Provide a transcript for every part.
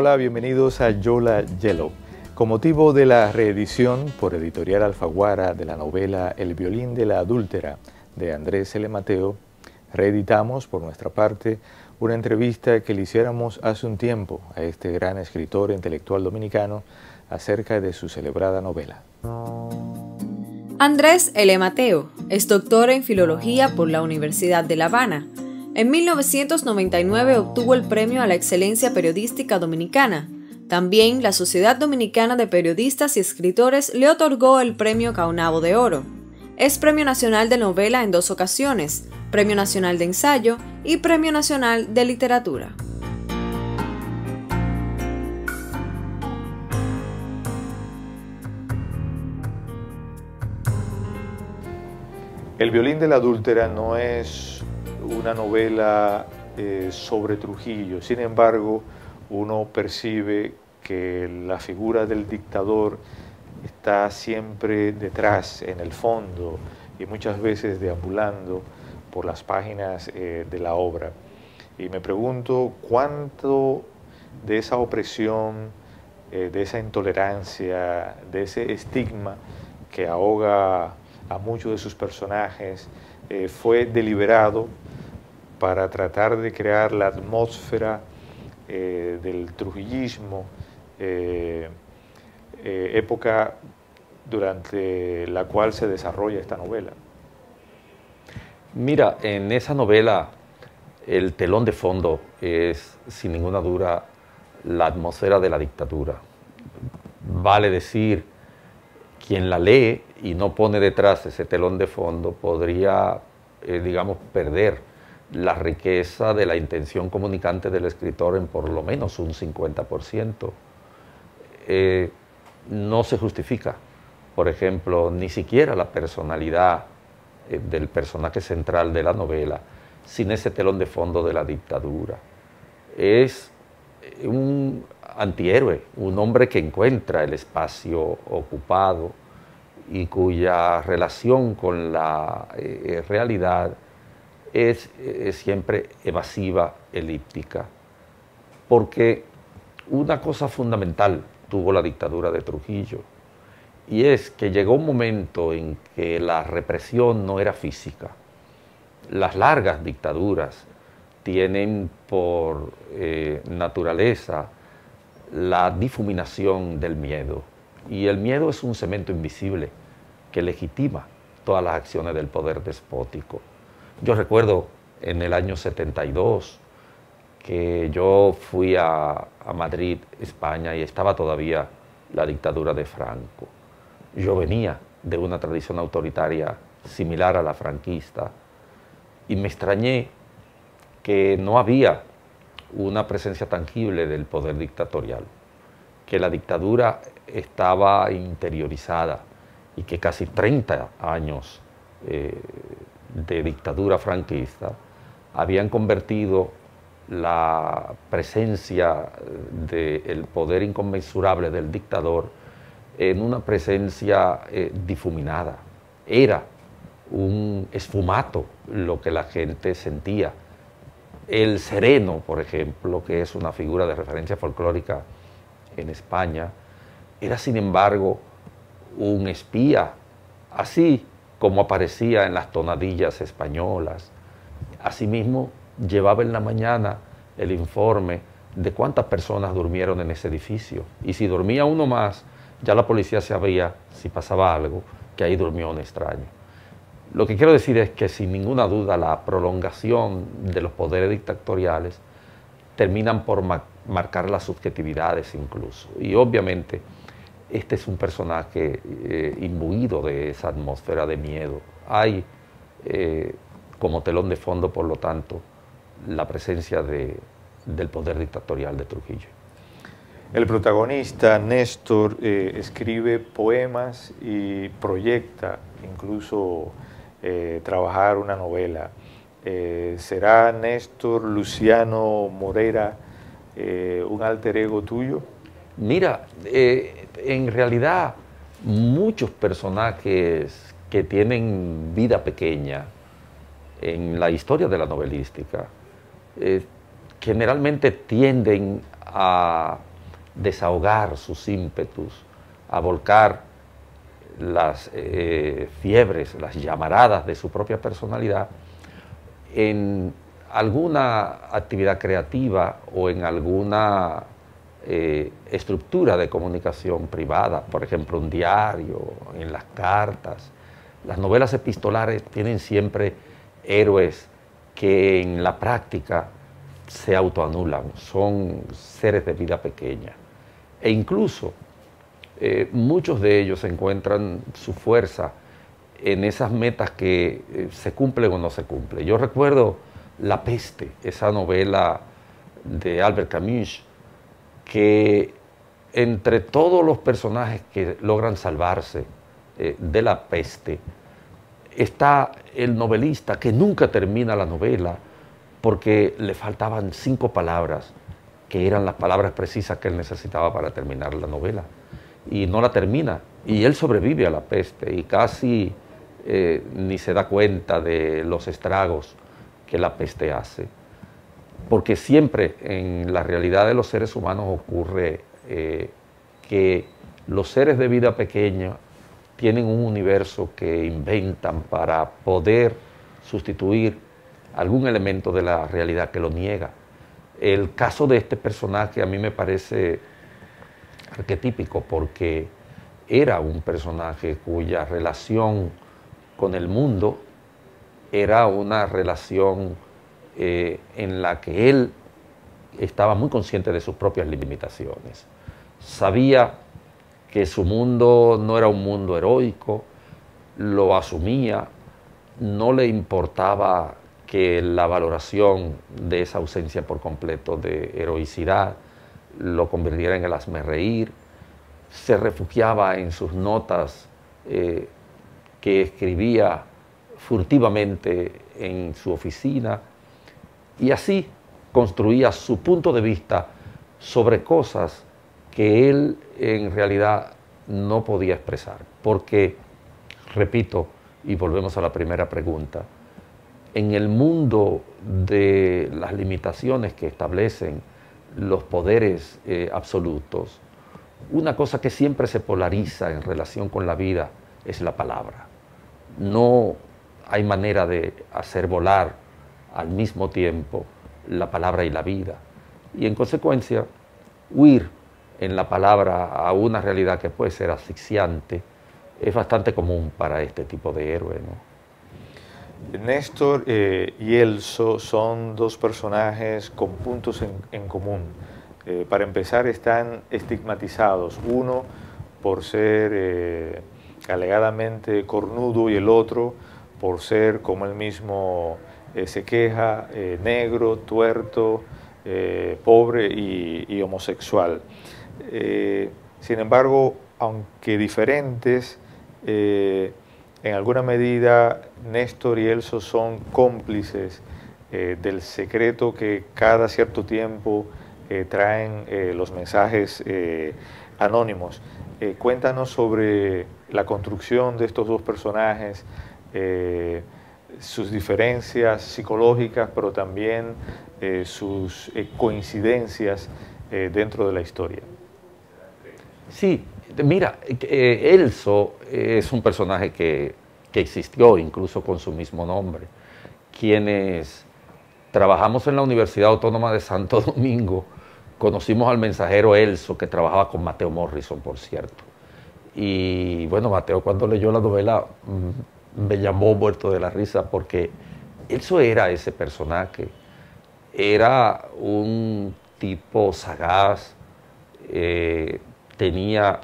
Hola, bienvenidos a Yola Yellow. Con motivo de la reedición por Editorial Alfaguara de la novela El violín de la adúltera de Andrés L. Mateo, reeditamos por nuestra parte una entrevista que le hiciéramos hace un tiempo a este gran escritor e intelectual dominicano acerca de su celebrada novela. Andrés L. Mateo es doctor en Filología por la Universidad de La Habana. En 1999 obtuvo el Premio a la Excelencia Periodística Dominicana. También la Sociedad Dominicana de Periodistas y Escritores le otorgó el Premio Caunabo de Oro. Es Premio Nacional de Novela en 2 ocasiones, Premio Nacional de Ensayo y Premio Nacional de Literatura. El violín de la adúltera no es una novela sobre Trujillo, sin embargo, uno percibe que la figura del dictador está siempre detrás, en el fondo, y muchas veces deambulando por las páginas de la obra. Y me pregunto cuánto de esa opresión, de esa intolerancia, de ese estigma que ahoga a muchos de sus personajes, fue deliberado para tratar de crear la atmósfera del trujillismo, época durante la cual se desarrolla esta novela. Mira, en esa novela el telón de fondo es, sin ninguna duda, la atmósfera de la dictadura. Vale decir, quien la lee y no pone detrás ese telón de fondo podría, digamos, perder la riqueza de la intención comunicante del escritor en por lo menos un 50%. No se justifica, por ejemplo, ni siquiera la personalidad del personaje central de la novela sin ese telón de fondo de la dictadura. Es un antihéroe, un hombre que encuentra el espacio ocupado y cuya relación con la realidad es siempre evasiva, elíptica, porque una cosa fundamental tuvo la dictadura de Trujillo, y es que llegó un momento en que la represión no era física. Las largas dictaduras tienen por naturaleza la difuminación del miedo, y el miedo es un cemento invisible que legitima todas las acciones del poder despótico. Yo recuerdo en el año 72 que yo fui a Madrid, España, y estaba todavía la dictadura de Franco. Yo venía de una tradición autoritaria similar a la franquista y me extrañé que no había una presencia tangible del poder dictatorial, que la dictadura estaba interiorizada y que casi 30 años de dictadura franquista habían convertido la presencia del poder inconmensurable del dictador en una presencia difuminada. Era un esfumato lo que la gente sentía. El sereno, por ejemplo, que es una figura de referencia folclórica en España, era sin embargo un espía, así como aparecía en las tonadillas españolas. Asimismo, llevaba en la mañana el informe de cuántas personas durmieron en ese edificio. Y si dormía uno más, ya la policía sabía, si pasaba algo, que ahí durmió un extraño. Lo que quiero decir es que sin ninguna duda la prolongación de los poderes dictatoriales terminan por marcar las subjetividades incluso. Y obviamente este es un personaje imbuido de esa atmósfera de miedo. Hay como telón de fondo, por lo tanto, la presencia del poder dictatorial de Trujillo. El protagonista, Néstor, escribe poemas y proyecta incluso trabajar una novela. ¿Será Néstor Luciano Moreira un alter ego tuyo? Mira, en realidad muchos personajes que tienen vida pequeña en la historia de la novelística generalmente tienden a desahogar sus ímpetus, a volcar las fiebres, las llamaradas de su propia personalidad en alguna actividad creativa o en alguna estructura de comunicación privada, por ejemplo, un diario, en las cartas. Las novelas epistolares tienen siempre héroes que en la práctica se autoanulan, son seres de vida pequeña. E incluso muchos de ellos encuentran su fuerza en esas metas que se cumplen o no se cumplen. Yo recuerdo La Peste, esa novela de Albert Camus, que entre todos los personajes que logran salvarse de la peste, está el novelista que nunca termina la novela porque le faltaban 5 palabras, que eran las palabras precisas que él necesitaba para terminar la novela, y no la termina, y él sobrevive a la peste y casi ni se da cuenta de los estragos que la peste hace, porque siempre en la realidad de los seres humanos ocurre que los seres de vida pequeña tienen un universo que inventan para poder sustituir algún elemento de la realidad que lo niega. El caso de este personaje a mí me parece arquetípico porque era un personaje cuya relación con el mundo era una relación en la que él estaba muy consciente de sus propias limitaciones. Sabía que su mundo no era un mundo heroico, lo asumía, no le importaba que la valoración de esa ausencia por completo de heroicidad lo convirtiera en el hazmerreír, se refugiaba en sus notas que escribía furtivamente en su oficina y así construía su punto de vista sobre cosas que él en realidad no podía expresar, porque, repito, y volvemos a la primera pregunta, en el mundo de las limitaciones que establecen los poderes absolutos, una cosa que siempre se polariza en relación con la vida es la palabra. No hay manera de hacer volar al mismo tiempo la palabra y la vida. Y en consecuencia, huir en la palabra a una realidad que puede ser asfixiante es bastante común para este tipo de héroe, ¿no? Néstor y Elso son 2 personajes con puntos en común. Para empezar, están estigmatizados, uno por ser alegadamente cornudo y el otro por ser, como él mismo se queja, negro, tuerto, pobre y homosexual. Sin embargo, aunque diferentes, en alguna medida Néstor y Elso son cómplices del secreto que cada cierto tiempo traen los mensajes anónimos. Cuéntanos sobre la construcción de estos 2 personajes, sus diferencias psicológicas, pero también sus coincidencias dentro de la historia. Sí, mira, Elso es un personaje que existió incluso con su mismo nombre. Quienes trabajamos en la Universidad Autónoma de Santo Domingo conocimos al mensajero Elso, que trabajaba con Mateo Morrison, por cierto. Y bueno, Mateo, cuando leyó la novela me llamó muerto de la risa porque Elso era ese personaje. Era un tipo sagaz, tenía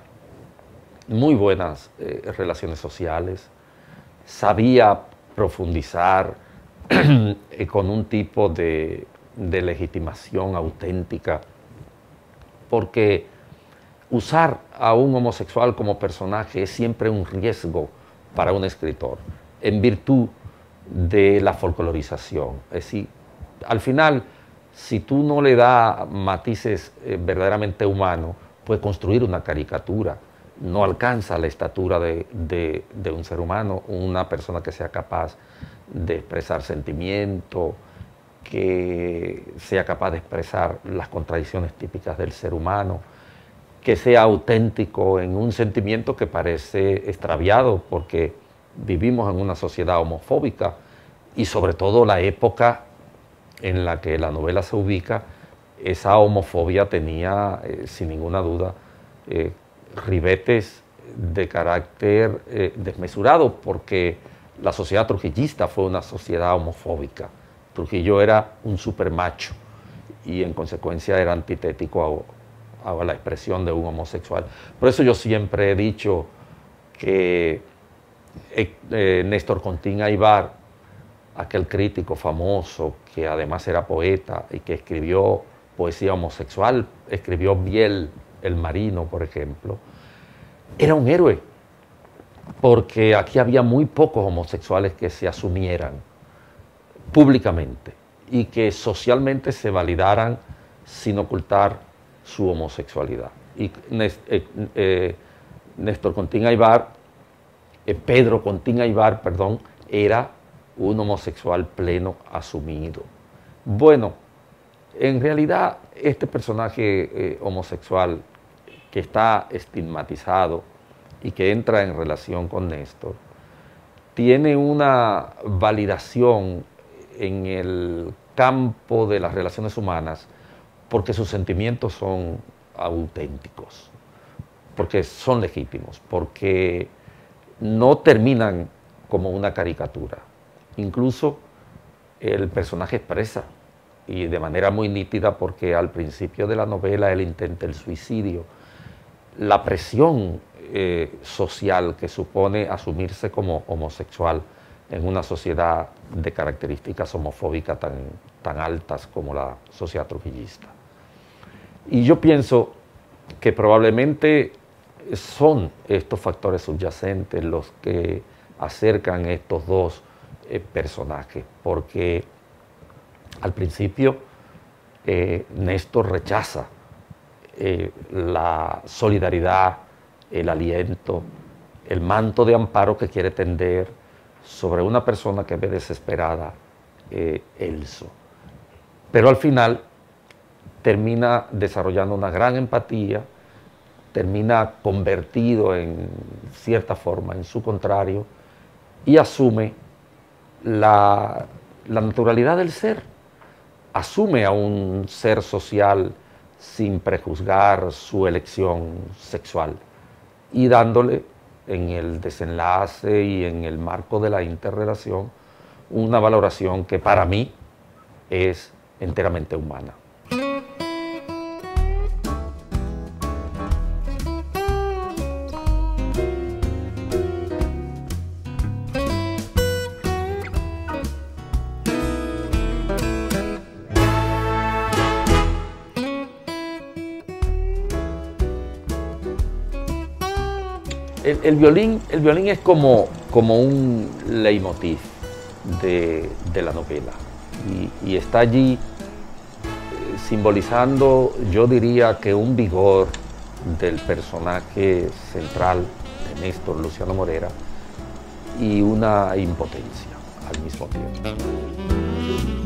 muy buenas relaciones sociales, sabía profundizar con un tipo de legitimación auténtica, porque usar a un homosexual como personaje es siempre un riesgo para un escritor, en virtud de la folclorización. Es decir, al final, si tú no le das matices verdaderamente humanos, puedes construir una caricatura. No alcanza la estatura de un ser humano, una persona que sea capaz de expresar sentimiento, que sea capaz de expresar las contradicciones típicas del ser humano. que sea auténtico en un sentimiento que parece extraviado, porque vivimos en una sociedad homofóbica y sobre todo la época en la que la novela se ubica, esa homofobia tenía, sin ninguna duda, ribetes de carácter desmesurado, porque la sociedad trujillista fue una sociedad homofóbica. Trujillo era un supermacho y en consecuencia era antitético a la expresión de un homosexual. Por eso yo siempre he dicho que Néstor Contín Aybar, aquel crítico famoso que además era poeta y que escribió poesía homosexual, escribió Biel el Marino, por ejemplo, era un héroe, porque aquí había muy pocos homosexuales que se asumieran públicamente y que socialmente se validaran sin ocultar su homosexualidad. Y Néstor Contín Aybar, Pedro Contín Aybar, perdón, era un homosexual pleno asumido. Bueno, en realidad este personaje homosexual que está estigmatizado y que entra en relación con Néstor, tiene una validación en el campo de las relaciones humanas porque sus sentimientos son auténticos, porque son legítimos, porque no terminan como una caricatura. Incluso el personaje expresa, y de manera muy nítida, porque al principio de la novela él intenta el suicidio, la presión social que supone asumirse como homosexual en una sociedad de características homofóbicas tan altas como la sociedad trujillista. Y yo pienso que probablemente son estos factores subyacentes los que acercan estos dos personajes, porque al principio Néstor rechaza la solidaridad, el aliento, el manto de amparo que quiere tender sobre una persona que ve desesperada, Elso. Pero al final termina desarrollando una gran empatía, termina convertido en cierta forma en su contrario y asume la naturalidad del ser, asume a un ser social sin prejuzgar su elección sexual y dándole en el desenlace y en el marco de la interrelación una valoración que para mí es enteramente humana. El violín es como un leitmotiv de la novela y está allí simbolizando, yo diría que un vigor del personaje central de Néstor Luciano Morera y una impotencia al mismo tiempo.